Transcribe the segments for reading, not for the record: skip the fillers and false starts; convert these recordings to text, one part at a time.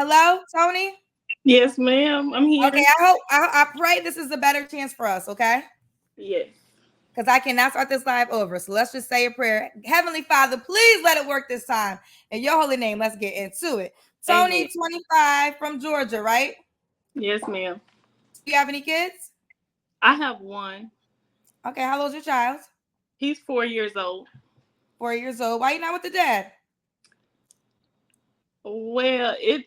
Hello, Tony? Yes, ma'am. I'm Okay, here. I pray this is a better chance for us, okay? Yes. Because I cannot start this live over. So let's just say a prayer. Heavenly Father, please let it work this time. In your holy name, let's get into it. Tony, Amen. 25 from Georgia, right? Yes, ma'am. Do you have any kids? I have one. Okay, how old's your child? He's 4 years old. 4 years old. Why you not with the dad? Well, it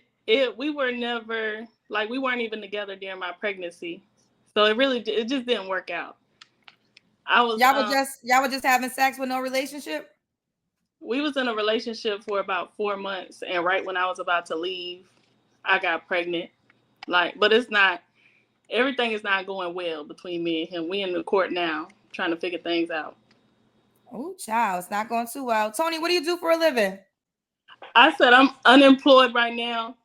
we were never like we weren't even together during my pregnancy, so it just didn't work out. I was Y'all were just having sex with no relationship? We was in a relationship for about 4 months, and right when I was about to leave, I got pregnant. But it's not everything is not going well between me and him. We in the court now trying to figure things out. Oh, child, it's not going too well. Tony, what do you do for a living? I said I'm unemployed right now.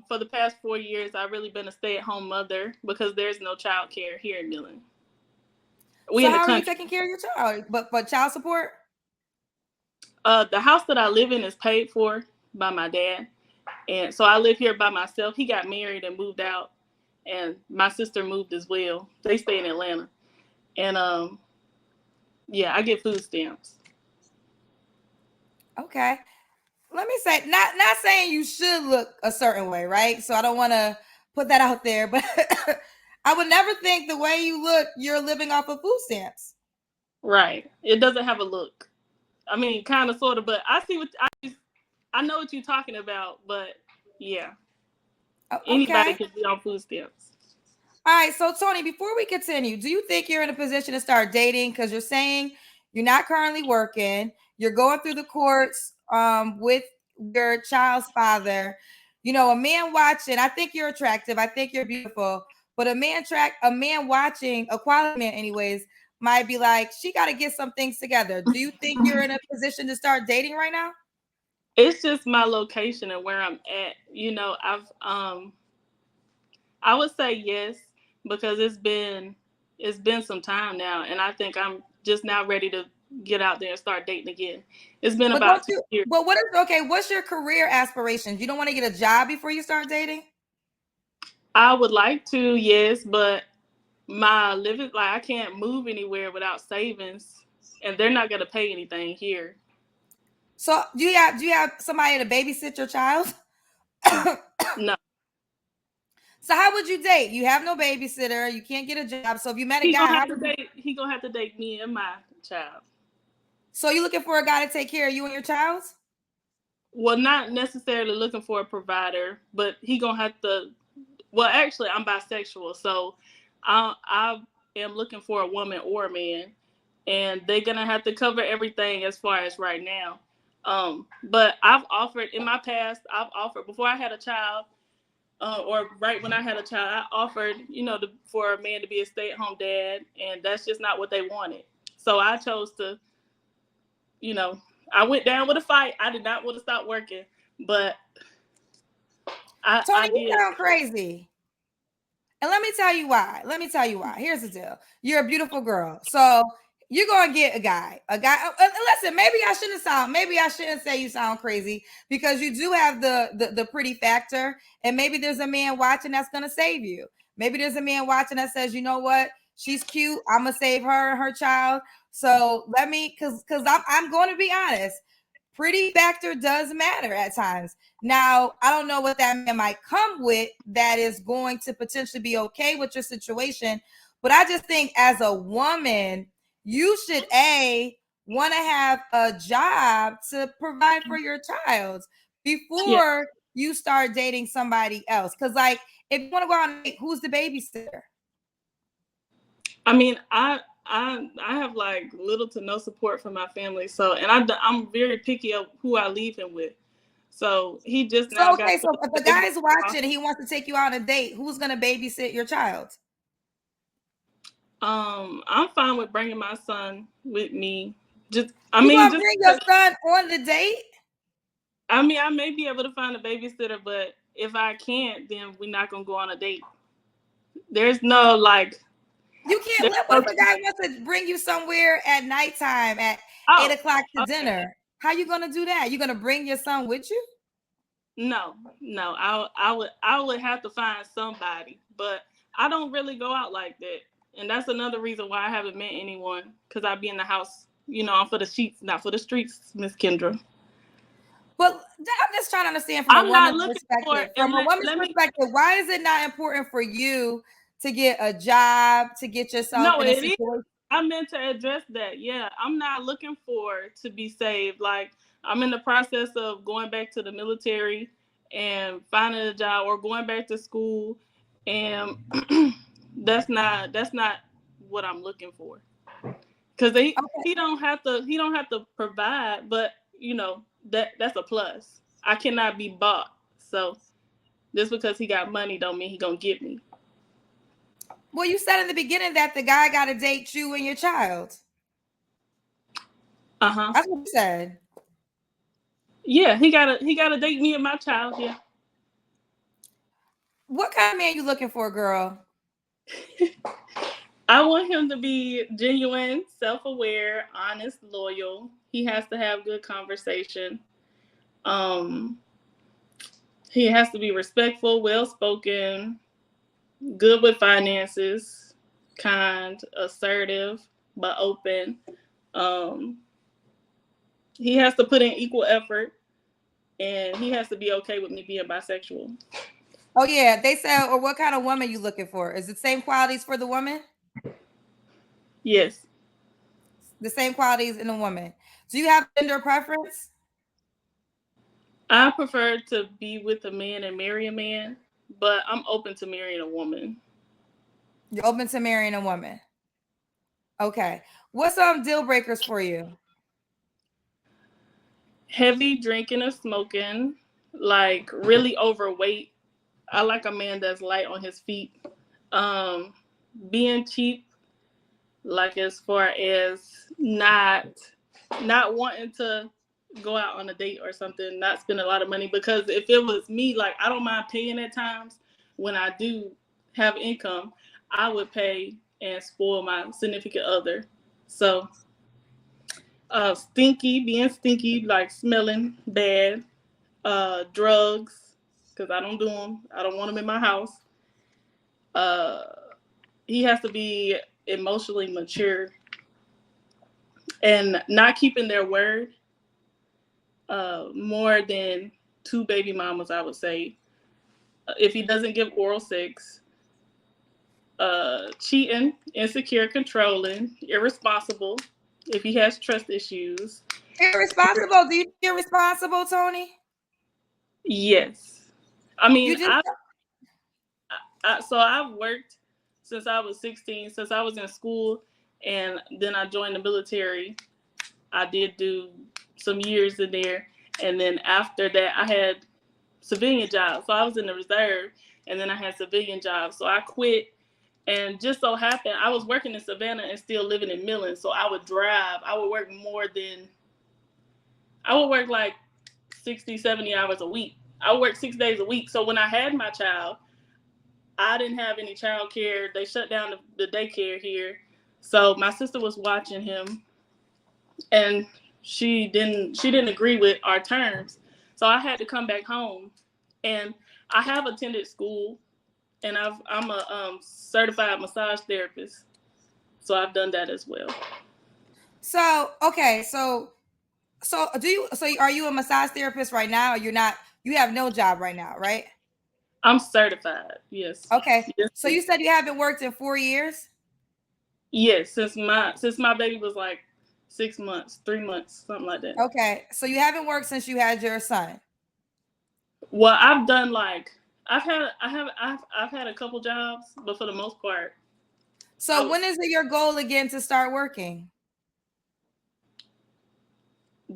For the past 4 years, I've really been a stay-at-home mother because there's no child care here in Millen. We So in the how are you country. taking care of your child? But child support? The house that I live in is paid for by my dad, and so I live here by myself. He got married and moved out, and my sister moved as well. They stay in Atlanta, and yeah, I get food stamps. Okay. Let me say, not saying you should look a certain way, right? So I don't want to put that out there, but I would never think the way you look, you're living off of food stamps. Right. It doesn't have a look. I mean, kind of, sort of, but I know what you're talking about, but yeah, anybody Okay. can be on food stamps. All right. So Tony, before we continue, do you think you're in a position to start dating? Because you're saying you're not currently working, you're going through the courts with your child's father. You know, a man watching, I think you're attractive, I think you're beautiful, but a man watching, a quality man anyways, might be like, she got to get some things together. Do you think you're in a position to start dating right now? It's just my location and where I'm at. I would say yes because it's been some time now, and I think I'm just now ready to get out there and start dating again. It's been But about don't two you, years. but what is, okay, what's your career aspirations? You don't want to get a job before you start dating? I would like to, yes, but my living I can't move anywhere without savings, and they're not gonna pay anything here. So do you have somebody to babysit your child? No, So how would you date? You have no babysitter. You can't get a job. So if you met a he guy, gonna how have to would you? date. He gonna have to date me and my child. So you looking for a guy to take care of you and your child? Well, not necessarily looking for a provider, but he gonna have to. Well, actually, I'm bisexual, so I am looking for a woman or a man, and they're gonna have to cover everything as far as right now. But I've offered in my past. I've offered before I had a child, or right when I had a child. I offered, for a man to be a stay-at-home dad, and that's just not what they wanted. So I chose to, you know, I went down with a fight. I did not want to stop working, but I Tony, you did. sound crazy. And let me tell you why. Here's the deal. You're a beautiful girl. So you're gonna get a guy. Listen, maybe I shouldn't say you sound crazy because you do have the pretty factor. And maybe there's a man watching that's gonna save you. Maybe there's a man watching that says, you know what? She's cute. I'm gonna save her and her child. So let me, because I'm going to be honest. Pretty factor does matter at times. Now, I don't know what that man might come with that is going to potentially be okay with your situation, but I just think as a woman, you should want to have a job to provide for your child Yeah. before you start dating somebody else. Because, like, if you want to go out and date, who's the babysitter? I mean, I have like little to no support from my family, so I'm very picky of who I leave him with. So he just now So, got okay, so if the a baby. guy is watching and he wants to take you on a date, who's going to babysit your child? I'm fine with bringing my son with me. You gonna Just bring your because, son on the date? I may be able to find a babysitter, but if I can't, then we're not gonna go on a date. There's no like, You can't there's live. What no. if a guy wants to bring you somewhere at nighttime at eight Oh, o'clock to okay. dinner? How you gonna do that? You gonna bring your son with you? No, no. I would have to find somebody, but I don't really go out like that, and that's another reason why I haven't met anyone. Cause I be in the house. You know, I'm for the sheets, not for the streets, Miss Kendra. Well, I'm just trying to understand from a I'm not woman's looking for, perspective. and From a woman's let me. perspective, why is it not important for you to get a job, to get yourself No, in a it is. situation? I meant to address that. Yeah, I'm not looking for to be saved. Like I'm in the process of going back to the military and finding a job or going back to school, and that's not what I'm looking for. Cause Okay. he don't have to provide, but you know that's a plus. I cannot be bought. So just because he got money don't mean he gonna get me. Well, you said in the beginning that the guy got to date you and your child. Uh huh. That's what you said. Yeah, he gotta date me and my child. Yeah. What kind of man you looking for, girl? I want him to be genuine, self-aware, honest, loyal. He has to have good conversation. Um, he has to be respectful, well-spoken, good with finances, kind, assertive, but open. Um, he has to put in equal effort, and he has to be okay with me being bisexual. Oh yeah, they said, or what kind of woman you looking for? Is it same qualities for the woman? Yes, The same qualities in a woman. Do you have gender preference? I prefer to be with a man and marry a man, but I'm open to marrying a woman. You're open to marrying a woman. Okay. What's some deal breakers for you? Heavy drinking or smoking, like really overweight. I like a man that's light on his feet. Um, Being cheap, like as far as not wanting to go out on a date or something, not spend a lot of money. Because if it was me, like I don't mind paying at times when I do have income, I would pay and spoil my significant other. So stinky, being stinky, like smelling bad, drugs, because I don't do them. I don't want them in my house. Uh, he has to be emotionally mature and not keeping their word. More than two baby mamas, I would say. If he doesn't give oral sex, cheating, insecure, controlling, irresponsible. If he has trust issues, Irresponsible. Do you think you're responsible, Tony? yes. I mean, You just so I've worked since I was 16, since I was in school, and then I joined the military. I did do some years in there, and then after that, I had civilian jobs. So I was in the reserve, and then I had civilian jobs. So I quit, and just so happened I was working in Savannah and still living in Millen. So I would drive. I would work like 60, 70 hours a week. I would work 6 days a week. So when I had my child, I didn't have any child care. They shut down the daycare here. So my sister was watching him, and she didn't agree with our terms. So I had to come back home. And I have attended school, and I'm a certified massage therapist. So I've done that as well. so okay. So do you? So are you a massage therapist right now? Or you're not. You have no job right now, right? I'm certified. Yes. Okay. Yes. So you said you haven't worked in 4 years. Yes, since my baby was like 6 months, 3 months, something like that. Okay. So you haven't worked since you had your son. Well, I've done like I've had a couple jobs, but for the most part, I So was, when is it your goal again to start working?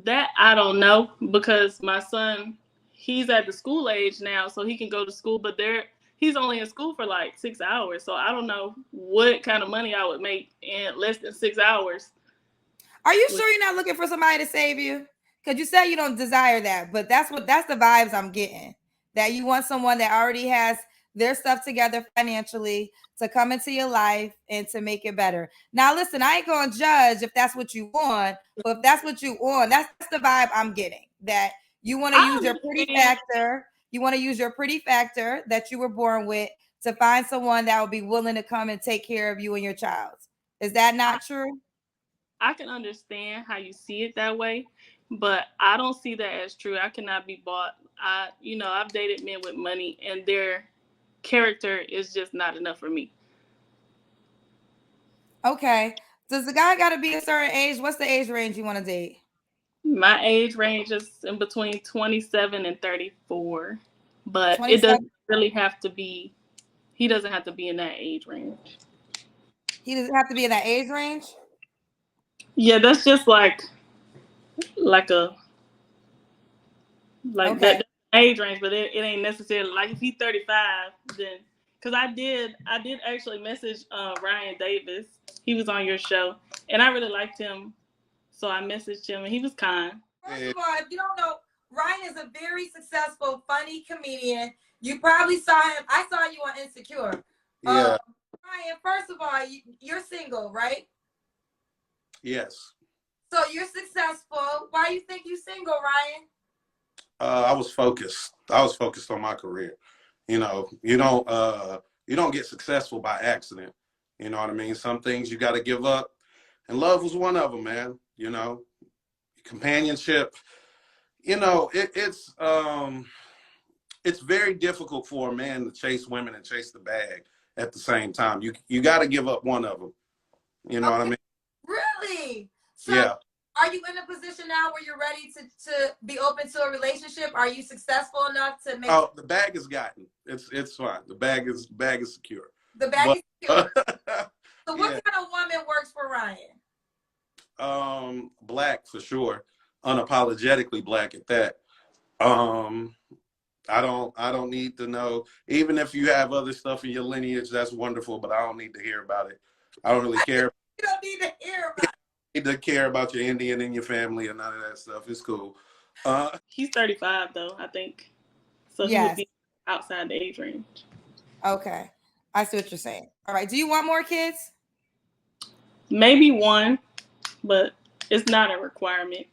that I don't know because my son, he's at the school age now, so he can go to school, but he's only in school for like 6 hours, so I don't know what kind of money I would make in less than 6 hours. Are you sure you're not looking for somebody to save you? Because you said you don't desire that, but that's the vibes I'm getting. That you want someone that already has their stuff together financially to come into your life and to make it better. Now, listen, I ain't gonna judge if that's what you want, but if that's what you want, that's the vibe I'm getting. That you want to I use your pretty understand. factor. You want to use your pretty factor that you were born with to find someone that will be willing to come and take care of you and your child. Is that I, not true? I can understand how you see it that way, but I don't see that as true. I cannot be bought. I've dated men with money, and their character is just not enough for me. Okay. Does the guy got to be a certain age? What's the age range you want to date? My age range is in between 27 and 34, but it 27. doesn't really have to be, he doesn't have to be in that age range. He doesn't have to be in that age range. Yeah, that's just like a like Okay. that age range, but it ain't necessarily like if he's 35, then because I did actually message Ryan Davis. He was on your show, and I really liked him, so I messaged him, and he was kind. First of all, if you don't know, Ryan is a very successful, funny comedian. You probably saw him. I saw you on Insecure. Yeah. Ryan, first of all, you're single, right? Yes. So you're successful. Why you think you single, Ryan? I was focused. I was focused on my career. You don't get successful by accident. You know what I mean? Some things you got to give up, and love was one of them, man. Companionship. It's very difficult for a man to chase women and chase the bag at the same time. You got to give up one of them. You know what I mean? Really? So Yeah. are you in a position now where you're ready to be open to a relationship? Are you successful enough to make? Oh, the bag is gotten. It's fine. The bag is secure. The bag is secure. So what Yeah. kind of woman works for Ryan? Black for sure. Unapologetically black at that. I don't need to know. Even if you have other stuff in your lineage, that's wonderful, but I don't need to hear about it. I don't really care. You don't need to hear about it. Need to care about your Indian in your family and none of that stuff. It's cool. He's 35 though, I think, so he would Yes. be outside the age range. Okay. I see what you're saying. All right. Do you want more kids? Maybe one, but it's not a requirement.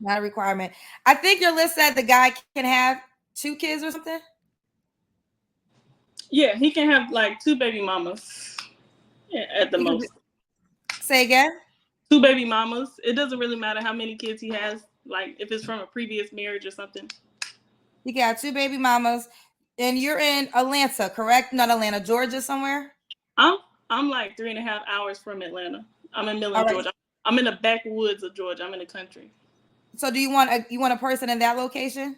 Not a requirement. I think your list said the guy can have 2 kids or something. Yeah, he can have like 2 baby mamas at the most. Say again? 2 baby mamas. It doesn't really matter how many kids he has, like if it's from a previous marriage or something. You got 2 baby mamas, and you're in Atlanta, correct? Not Atlanta, Georgia somewhere? I'm like 3.5 hours from Atlanta. I'm in Millen, Right. Georgia. I'm in the backwoods of Georgia. I'm in the country. So do you want a person in that location?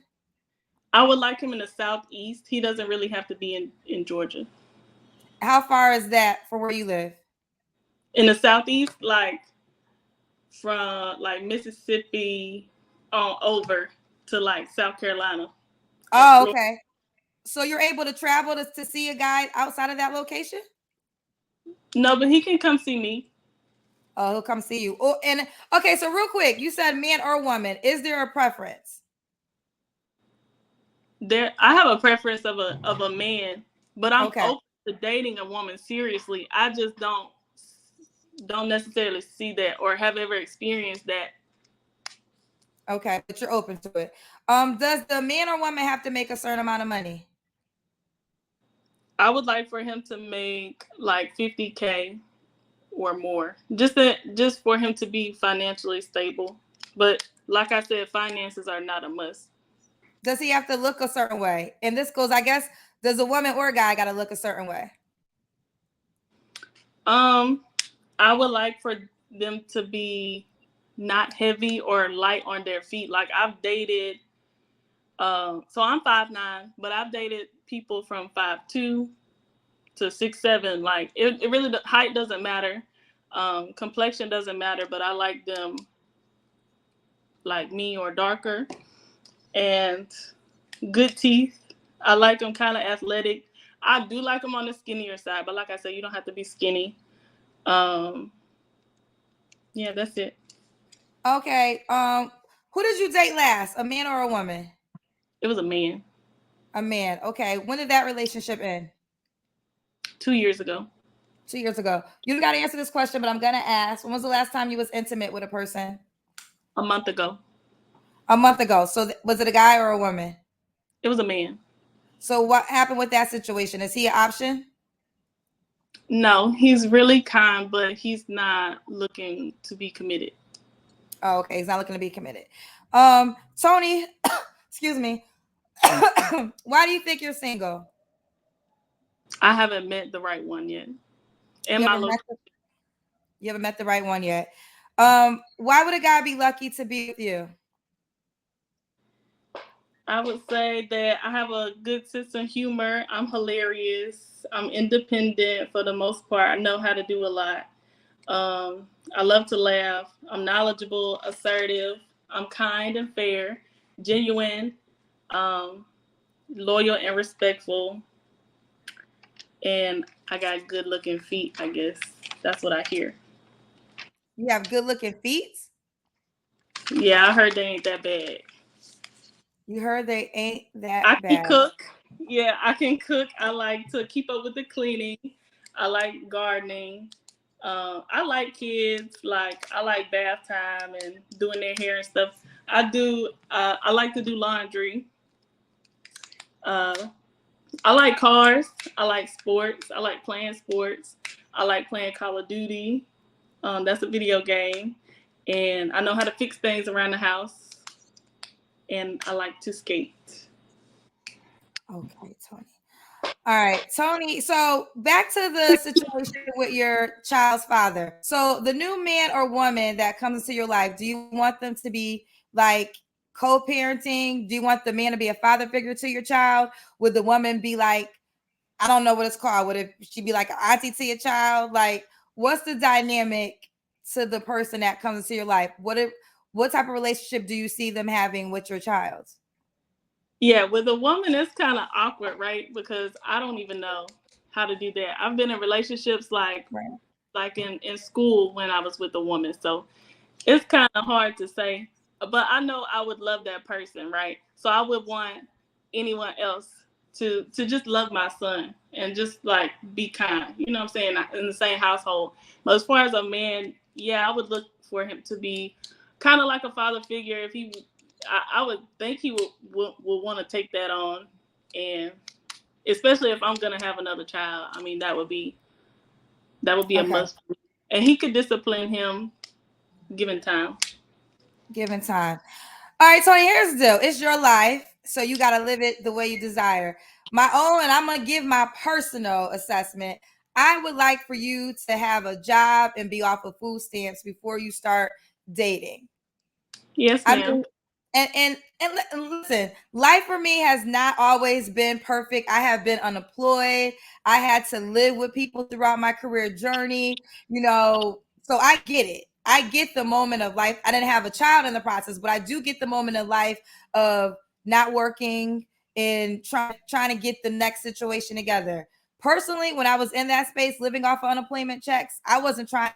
I would like him in the southeast. He doesn't really have to be in Georgia. How far is that from where you live? In the southeast, like from like Mississippi on over to like South Carolina. Oh, okay. So you're able to travel to see a guy outside of that location? No, but he can come see me. Oh, he'll come see you. Oh, and okay, so real quick, you said man or woman. Is there a preference? I have a preference of a man, but I'm Okay. open to dating a woman seriously. I just don't necessarily see that or have ever experienced that. Okay, but you're open to it. Does the man or woman have to make a certain amount of money? I would like for him to make like 50K or more, just for him to be financially stable. But like I said, finances are not a must. Does he have to look a certain way? And this goes, I guess, does a woman or a guy got to look a certain way? I would like for them to be not heavy or light on their feet. Like I've dated, so I'm 5'9", but I've dated people from 5'2" to 6'7". Like it really, height doesn't matter, complexion doesn't matter, but I like them like me or darker, and good teeth. I like them kind of athletic. I do like them on the skinnier side, but like I said, you don't have to be skinny. Yeah, that's it. Okay. Who did you date last? A man or a woman? It was a man. A man. Okay. When did that relationship end? 2 years ago. 2 years ago. You got to answer this question, but I'm gonna ask. When was the last time you was intimate with a person? A month ago. A month ago. So was it a guy or a woman? It was a man. So what happened with that situation? Is he an option? No, he's really kind, but he's not looking to be committed. Oh, okay, he's not looking to be committed. Tony, excuse me. Why do you think you're single? I haven't met the right one yet. In You my haven't met local, the, you haven't met the right one yet. Why would a guy be lucky to be with you? I would say that I have a good sense of humor. I'm hilarious. I'm independent for the most part. I know how to do a lot. I love to laugh. I'm knowledgeable, assertive. I'm kind and fair, genuine, um, loyal and respectful. And I got good looking feet, I guess. That's what I hear. You have good looking feet. Yeah, I heard they ain't that bad. You heard they ain't I that can bad. cook. Yeah, I can cook. I like to keep up with the cleaning. I like gardening. I like kids. Like I like bath time and doing their hair and stuff. I do. I like to do laundry. Uh, I like cars. I like sports. I like playing sports. I like playing Call of Duty. That's a video game, and I know how to fix things around the house. And I like to skate. Okay, Tony. All right, Tony. So back to the situation with your child's father. So the new man or woman that comes into your life, do you want them to be like co-parenting? Do you want the man to be a father figure to your child? Would the woman be like, I don't know what it's called. Would it she be like an auntie to your child? Like, what's the dynamic to the person that comes into your life? What type of relationship do you see them having with your child? Yeah, with a woman, it's kind of awkward, right? Because I don't even know how to do that. I've been in relationships Right. like in school when I was with a woman, so it's kind of hard to say. But I know I would love that person, right? So I would want anyone else to just love my son and just like be kind. You know what I'm saying? In the same household. But as far as a man, yeah, I would look for him to be kind of like a father figure. If he, I would think he would want to take that on, and especially if I'm gonna have another child. I mean, that would be a Okay. must. And he could discipline him given time. Given time. All right, Tony, here's the deal. It's your life, so you got to live it the way you desire. My own, and I'm going to give my personal assessment. I would like for you to have a job and be off of food stamps before you start dating. Yes, I ma'am. mean, and listen, life for me has not always been perfect. I have been unemployed. I had to live with people throughout my career journey, so I get it. I get the moment of life. I didn't have a child in the process, but I do get the moment of life of not working and trying to get the next situation together. Personally, when I was in that space living off of unemployment checks, I wasn't trying.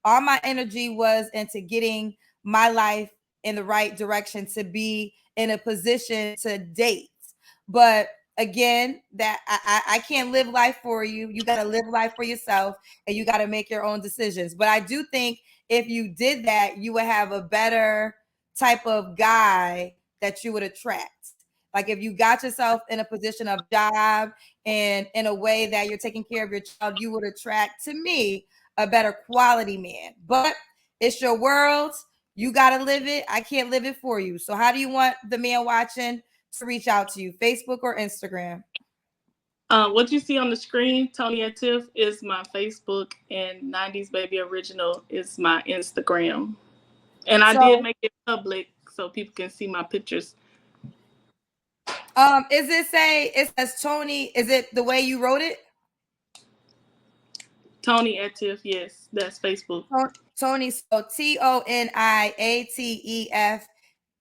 All my energy was into getting my life in the right direction to be in a position to date. But again, that I can't live life for you. You got to live life for yourself and you got to make your own decisions. But I do think if you did that, you would have a better type of guy that you would attract. Like if you got yourself in a position of job and in a way that you're taking care of your child, you would attract to me a better quality man. But it's your world. You got to live it. I can't live it for you. So how do you want the man watching to reach out to you? Facebook or Instagram? What you see on the screen, Tony at Tiff, is my Facebook, and 90s Baby Original is my Instagram. And I did So make it public so people can see my pictures. it says Tony, is it the way you wrote it? Tony at Tiff, yes, that's Facebook. Tony, so ToniATEF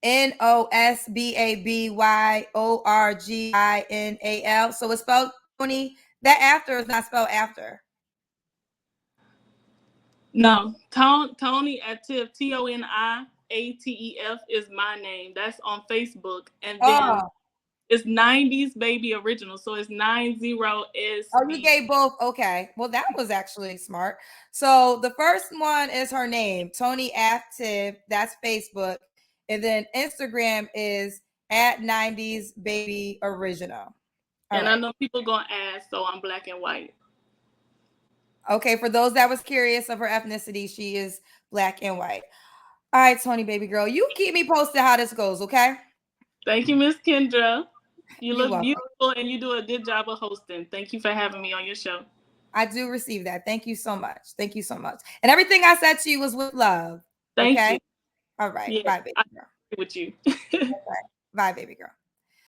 NOSBABYORGINAL. So it's spelled Tony. That after is not spelled after. No, Tony at Tiff, TONIATEF is my name. That's on Facebook. And then Oh, it's 90s Baby Original. So it's 90SB. you gave both. Okay. Well, that was actually smart. So the first one is her name, Tony Active. That's Facebook. And then Instagram is At 90s baby original. All And right. I know people gonna ask, so I'm black and white. Okay, for those that was curious of her ethnicity, she is black and white. All right, Tony, baby girl, you keep me posted how this goes, okay? Thank you, Miss Kendra. You You're look welcome. beautiful and you do a good job of hosting. Thank you for having me on your show. I do receive that. Thank you so much. Thank you so much. And everything I said to you was with love. Thank Okay? you. All right. Yeah, Bye, baby I girl. agree with you. Okay. Bye, baby girl.